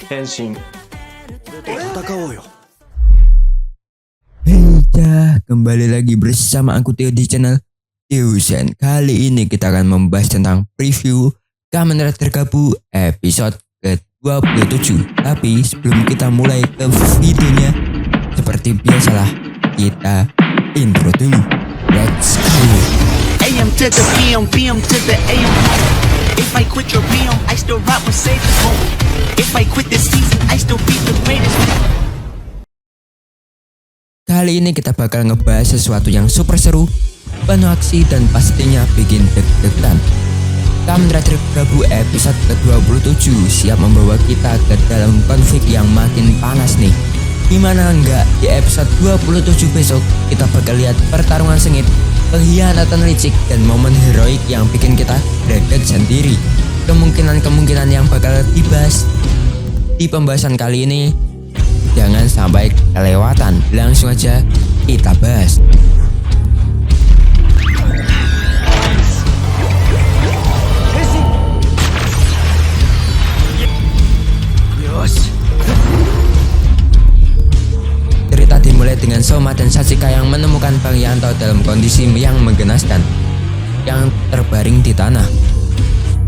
変身。戦おうよ。 Hey, kembali lagi bersama aku Theo di channel Theozen. Kali ini kita akan membahas tentang preview Kamen Rider Gabu episode ke-27. Tapi sebelum kita mulai ke videonya, seperti biasalah kita intro dulu. Let's go. AM to the PM, PM to the AM. If I quit your PM, I still rock with Savior's home. If I quit this season, I still be the greatest. Kali ini kita bakal ngebahas sesuatu yang super seru, penuh aksi dan pastinya bikin deg-degan. Kamen Rider Gabu episode ke-27 siap membawa kita ke dalam konflik yang makin panas nih. Gimana enggak, di episode 27 besok kita bakal lihat pertarungan sengit, pengkhianatan licik, dan momen heroik yang bikin kita deg-deg sendiri. Kemungkinan-kemungkinan yang bakal dibahas di pembahasan kali ini jangan sampai kelewatan. Langsung aja kita bahas. Cerita dimulai dengan Soma dan Sachika yang menemukan Bang Yanto dalam kondisi yang menggenaskan, yang terbaring di tanah.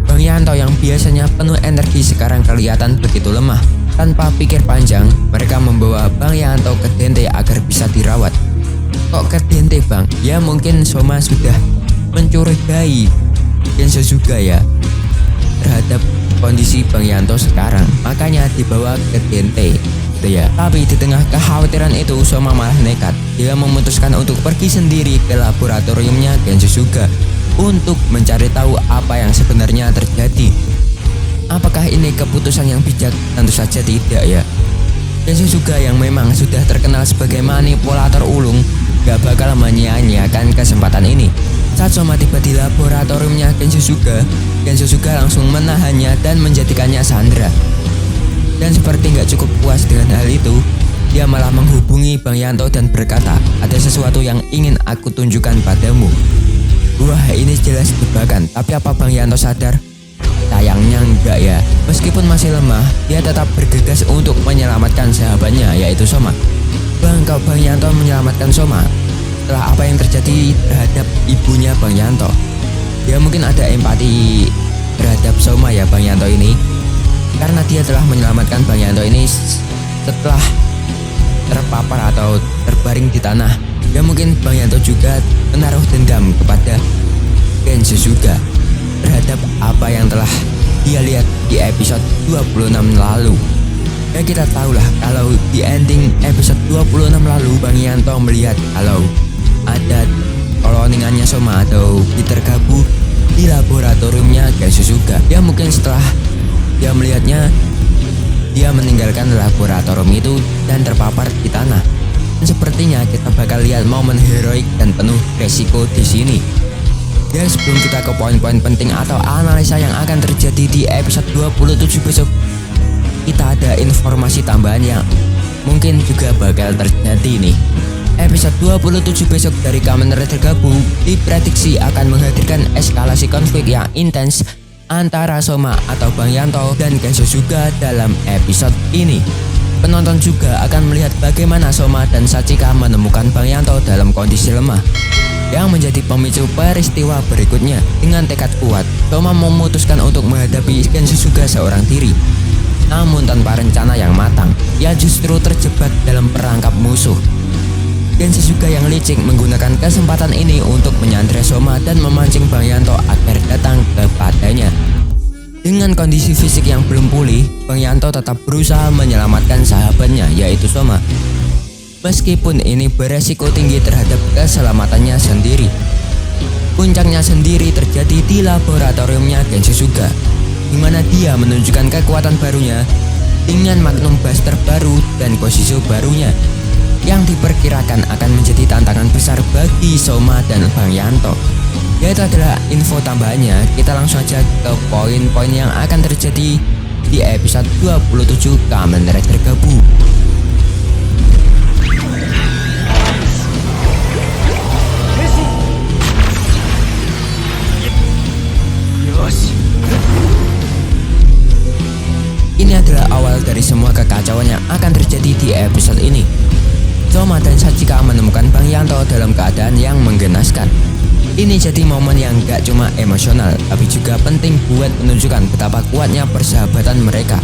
Bang Yanto yang biasanya penuh energi sekarang kelihatan begitu lemah. Tanpa pikir panjang, mereka membawa Bang Yanto ke Dente agar bisa dirawat. Kok ke Dente, Bang? Ya mungkin Soma sudah mencurigai Genso juga ya terhadap kondisi Bang Yanto sekarang, makanya dibawa ke Dente gitu ya. Tapi di tengah kekhawatiran itu, Soma malah nekat. Dia memutuskan untuk pergi sendiri ke laboratoriumnya Genso juga untuk mencari tahu apa yang sebenarnya terjadi. Apakah ini keputusan yang bijak? Tentu saja tidak ya. Genso juga yang memang sudah terkenal sebagai manipulator ulung gak bakal menyia-nyiakan kesempatan ini. Saat Soma tiba di laboratoriumnya Genso juga langsung menahannya dan menjadikannya sandera. Dan seperti gak cukup puas dengan hal itu, dia malah menghubungi Bang Yanto dan berkata, ada sesuatu yang ingin aku tunjukkan padamu. Wah, ini jelas jebakan. Tapi apa Bang Yanto sadar? Sayangnya enggak ya. Meskipun masih lemah, dia tetap bergegas untuk menyelamatkan sahabatnya, yaitu Soma. Bang Yanto menyelamatkan Soma setelah apa yang terjadi terhadap ibunya Bang Yanto. Dia mungkin ada empati terhadap Soma ya, Bang Yanto ini, karena dia telah menyelamatkan Bang Yanto ini setelah terpapar atau terbaring di tanah. Ya mungkin Bang Yanto juga menaruh dendam kepada Genso juga terhadap apa yang telah dia lihat di episode 26 lalu. Ya kita tahulah kalau di ending episode 26 lalu Bang Yanto melihat kalau ada koloningannya Soma atau Peter Gabu di laboratoriumnya Genso juga. Ya mungkin setelah dia melihatnya, dia meninggalkan laboratorium itu dan terpapar di tanah. Dan sepertinya kita bakal lihat momen heroik dan penuh resiko di sini. Dan sebelum kita ke poin-poin penting atau analisa yang akan terjadi di episode 27 besok, kita ada informasi tambahan yang mungkin juga bakal terjadi nih. Episode 27 besok dari Kamen Rider Gabu diprediksi akan menghadirkan eskalasi konflik yang intens antara Soma atau Bang Yanto dan Genso juga dalam episode ini. Penonton juga akan melihat bagaimana Soma dan Sachika menemukan Bang Yanto dalam kondisi lemah, yang menjadi pemicu peristiwa berikutnya. Dengan tekad kuat, Soma memutuskan untuk menghadapi Genso juga seorang diri. Namun tanpa rencana yang matang, ia justru terjebak dalam perangkap musuh. Genso juga yang licik menggunakan kesempatan ini untuk menyandera Soma dan memancing Bang Yanto agar datang kepadanya. Dengan kondisi fisik yang belum pulih, Bang Yanto tetap berusaha menyelamatkan sahabatnya, yaitu Soma. Meskipun ini beresiko tinggi terhadap keselamatannya sendiri. Puncaknya sendiri terjadi di laboratoriumnya Genso juga, di mana dia menunjukkan kekuatan barunya dengan Magnum Buster baru dan Koshizo barunya, yang diperkirakan akan menjadi tantangan besar bagi Soma dan Bang Yanto. Yaitu adalah info tambahannya. Kita langsung aja ke poin-poin yang akan terjadi di episode 27 Kamen Rider Gabu. Ini adalah awal dari semua kekacauan yang akan terjadi di episode ini. Soma dan Sachika menemukan Bang Yanto dalam keadaan yang menggenaskan. Ini jadi momen yang gak cuma emosional, tapi juga penting buat menunjukkan betapa kuatnya persahabatan mereka.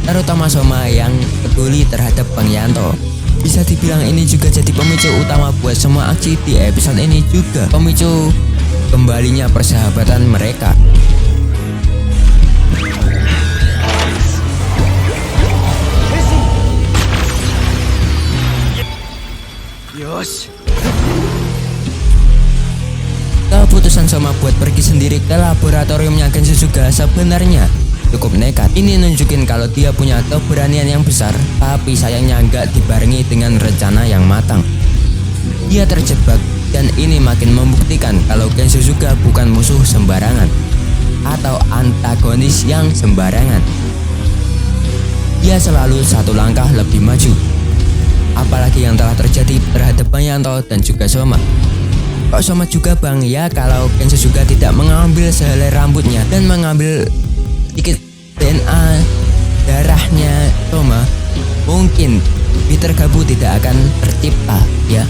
Terutama Soma yang peduli terhadap Bang Yanto. Bisa dibilang ini juga jadi pemicu utama buat semua aksi di episode ini, juga pemicu kembalinya persahabatan mereka. Yosh. Keputusan Soma buat pergi sendiri ke laboratoriumnya Gensusuga sebenarnya cukup nekat. Ini nunjukin kalau dia punya keberanian yang besar, tapi sayangnya nggak dibarengi dengan rencana yang matang. Dia terjebak, dan ini makin membuktikan kalau Gensusuga bukan musuh sembarangan atau antagonis yang sembarangan. Dia selalu satu langkah lebih maju. Apalagi yang telah terjadi terhadap Bang Yanto dan juga Soma. Kok Soma juga Bang? Ya kalau Gensusuga tidak mengambil sehelai rambutnya dan mengambil sedikit DNA darahnya Soma, mungkin Peter Gabu tidak akan tercipta ya.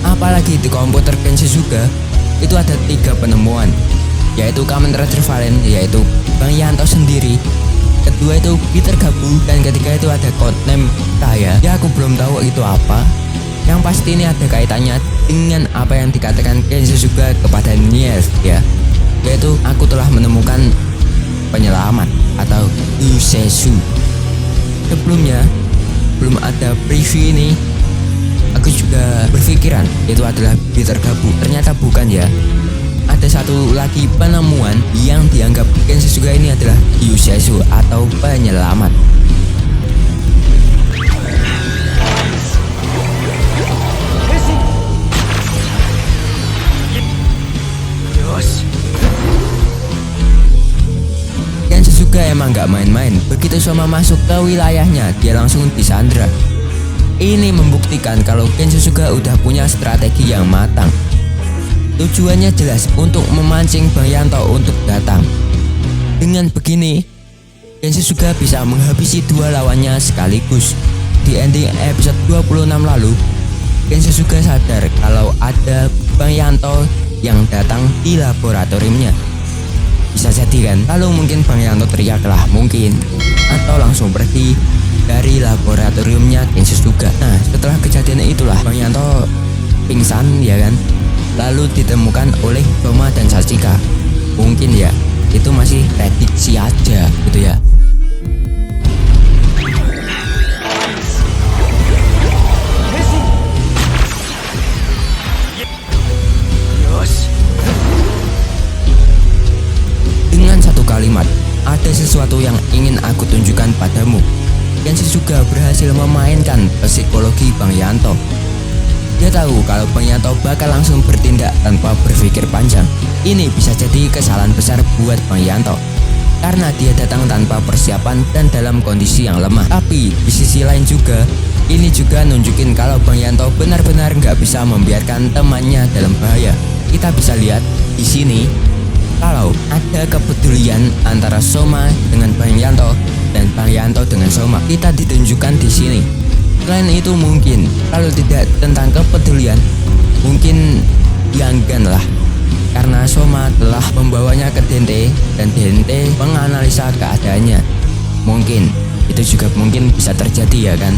Apalagi di komputer Gensusuga itu ada 3 penemuan, yaitu Kamen Rider Valen, yaitu Bang Yanto sendiri, kedua itu Peter Gabu, dan ketiga itu ada codename saya. Ya aku belum tahu itu apa. Yang pasti ini ada kaitannya dengan apa yang dikatakan Gensusuga kepada Nier ya, yaitu aku telah menemukan penyelamat atau Yusesu. Sebelumnya belum ada preview ini, aku juga berpikiran itu adalah Peter Gabu. Ternyata bukan ya. Ada satu lagi penemuan yang dianggap Gensusuga ini adalah Yusesu atau penyelamat. Gensusuga emang gak main-main. Begitu Soma masuk ke wilayahnya, dia langsung disandra. Ini membuktikan kalau Gensusuga udah punya strategi yang matang. Tujuannya jelas, untuk memancing Bang Yanto untuk datang. Dengan begini, Gensusuga bisa menghabisi 2 lawannya sekaligus. Di ending episode 26 lalu, Gensusuga sadar kalau ada Bang Yanto yang datang di laboratoriumnya. Bisa jadi kan, lalu mungkin Bang Yanto teriaklah mungkin, atau langsung pergi dari laboratoriumnya Gensusuga. Nah, setelah kejadian itulah Bang Yanto pingsan ya kan, lalu ditemukan oleh Soma dan Sachika. Mungkin ya, itu masih prediksi aja gitu ya. Dengan satu kalimat, ada sesuatu yang ingin aku tunjukkan padamu. Gensusuga berhasil memainkan psikologi Bang Yanto. Dia tahu kalau Bang Yanto bakal langsung bertindak tanpa berpikir panjang. Ini bisa jadi kesalahan besar buat Bang Yanto, karena dia datang tanpa persiapan dan dalam kondisi yang lemah. Tapi di sisi lain juga, ini juga nunjukin kalau Bang Yanto benar-benar nggak bisa membiarkan temannya dalam bahaya. Kita bisa lihat di sini kalau ada kepedulian antara Soma dengan Bang Yanto dan Bang Yanto dengan Soma. Kita ditunjukkan di sini. Selain itu mungkin kalau tidak tentang kepedulian, mungkin dianggan lah, karena Soma telah membawanya ke Dente dan Dente menganalisa keadaannya. Mungkin itu juga mungkin bisa terjadi ya kan.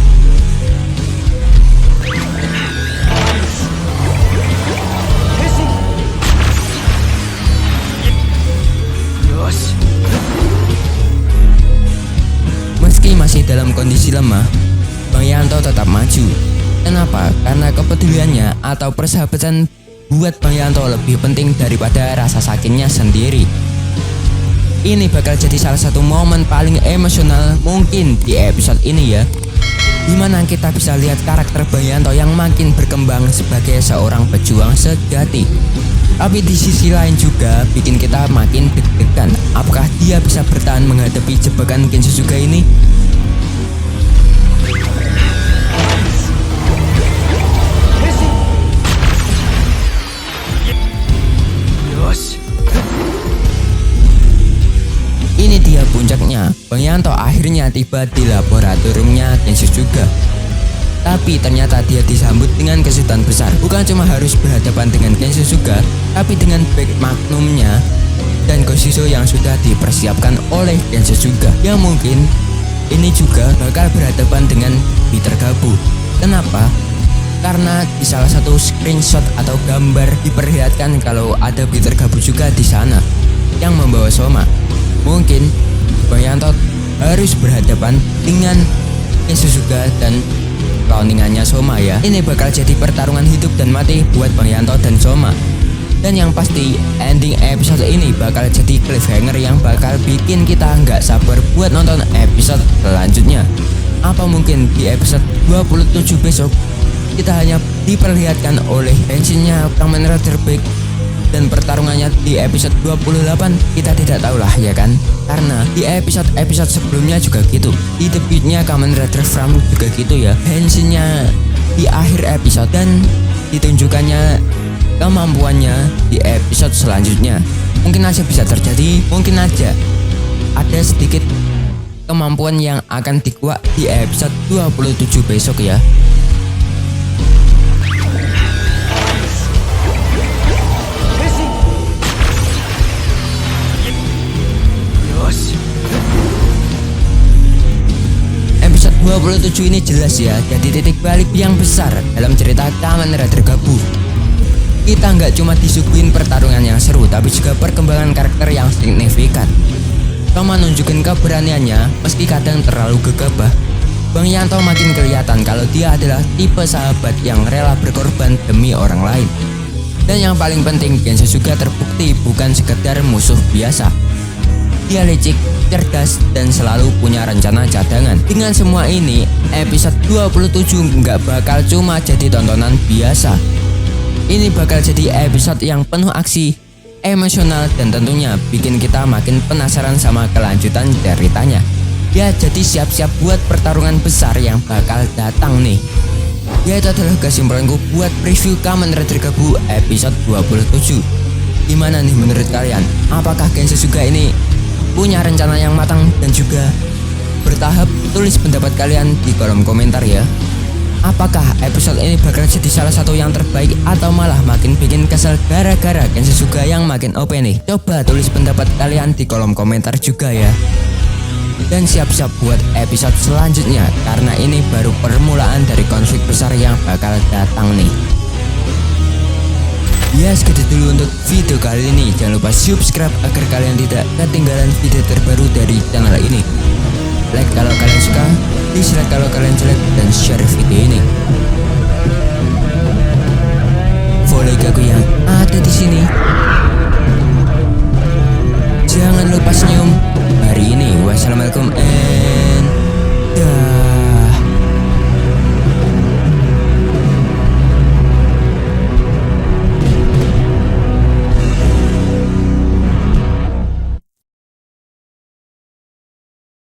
Meski masih dalam kondisi lemah, Bang Yanto tetap maju. Kenapa? Karena kepeduliannya atau persahabatan buat Bang Yanto lebih penting daripada rasa sakitnya sendiri. Ini bakal jadi salah satu momen paling emosional mungkin di episode ini ya, dimana kita bisa lihat karakter Bang Yanto yang makin berkembang sebagai seorang pejuang sejati. Tapi di sisi lain juga bikin kita makin deg-degan. Apakah dia bisa bertahan menghadapi jebakan Gensusuga ini? Ini dia puncaknya. Bang Yanto akhirnya tiba di laboratoriumnya Gensusuga. Tapi ternyata dia disambut dengan kesulitan besar. Bukan cuma harus berhadapan dengan Gensusuga, tapi dengan bag magnumnya dan Goshiso yang sudah dipersiapkan oleh Gensusuga, yang mungkin ini juga bakal berhadapan dengan Peter Gabu. Kenapa? Karena di salah satu screenshot atau gambar diperlihatkan kalau ada Peter Gabu juga di sana yang membawa Soma. Mungkin Bang Yanto harus berhadapan dengan Gensusuga dan cloningannya Soma ya. Ini bakal jadi pertarungan hidup dan mati buat Bang Yanto dan Soma. Dan yang pasti ending episode ini bakal jadi cliffhanger yang bakal bikin kita nggak sabar buat nonton episode selanjutnya. Apa mungkin di episode 27 besok kita hanya diperlihatkan oleh bensinnya Kamen Rider Big dan pertarungannya di episode 28? Kita tidak tahu lah ya kan. Karena di episode sebelumnya juga gitu. Di debutnya Kamen Rider Fram juga gitu ya. Bensinnya di akhir episode dan ditunjukkannya kemampuannya di episode selanjutnya. Mungkin aja bisa terjadi, mungkin aja ada sedikit kemampuan yang akan dikuak di episode 27 besok ya. Episode 27 ini jelas ya jadi titik balik yang besar dalam cerita Kamen Rider Gabu. Kita nggak cuma disuguhin pertarungan yang seru, tapi juga perkembangan karakter yang signifikan. Soma nunjukin keberaniannya meski kadang terlalu gegabah. Bang Yanto makin kelihatan kalau dia adalah tipe sahabat yang rela berkorban demi orang lain. Dan yang paling penting, Gensusuga terbukti bukan sekedar musuh biasa. Dia licik, cerdas, dan selalu punya rencana cadangan. Dengan semua ini, episode 27 nggak bakal cuma jadi tontonan biasa. Ini bakal jadi episode yang penuh aksi, emosional, dan tentunya bikin kita makin penasaran sama kelanjutan ceritanya. Ya, jadi siap-siap buat pertarungan besar yang bakal datang nih. Ya, itu adalah kesimpulanku buat preview Kamen Rider Gabu episode 27. Gimana nih menurut kalian? Apakah Gensusuga ini punya rencana yang matang dan juga bertahap? Tulis pendapat kalian di kolom komentar ya. Apakah episode ini bakal jadi salah satu yang terbaik atau malah makin bikin kesel gara-gara Gensusuga yang makin OP nih? Coba tulis pendapat kalian di kolom komentar juga ya. Dan siap-siap buat episode selanjutnya karena ini baru permulaan dari konflik besar yang bakal datang nih. Ya, segitu dulu untuk video kali ini. Jangan lupa subscribe agar kalian tidak ketinggalan video terbaru dari channel ini. Like kalau kalian suka, dislike kalau kalian jelek, dan share video ini. Follow aku yang ada di sini. Jangan lupa senyum hari ini. Wassalamualaikum.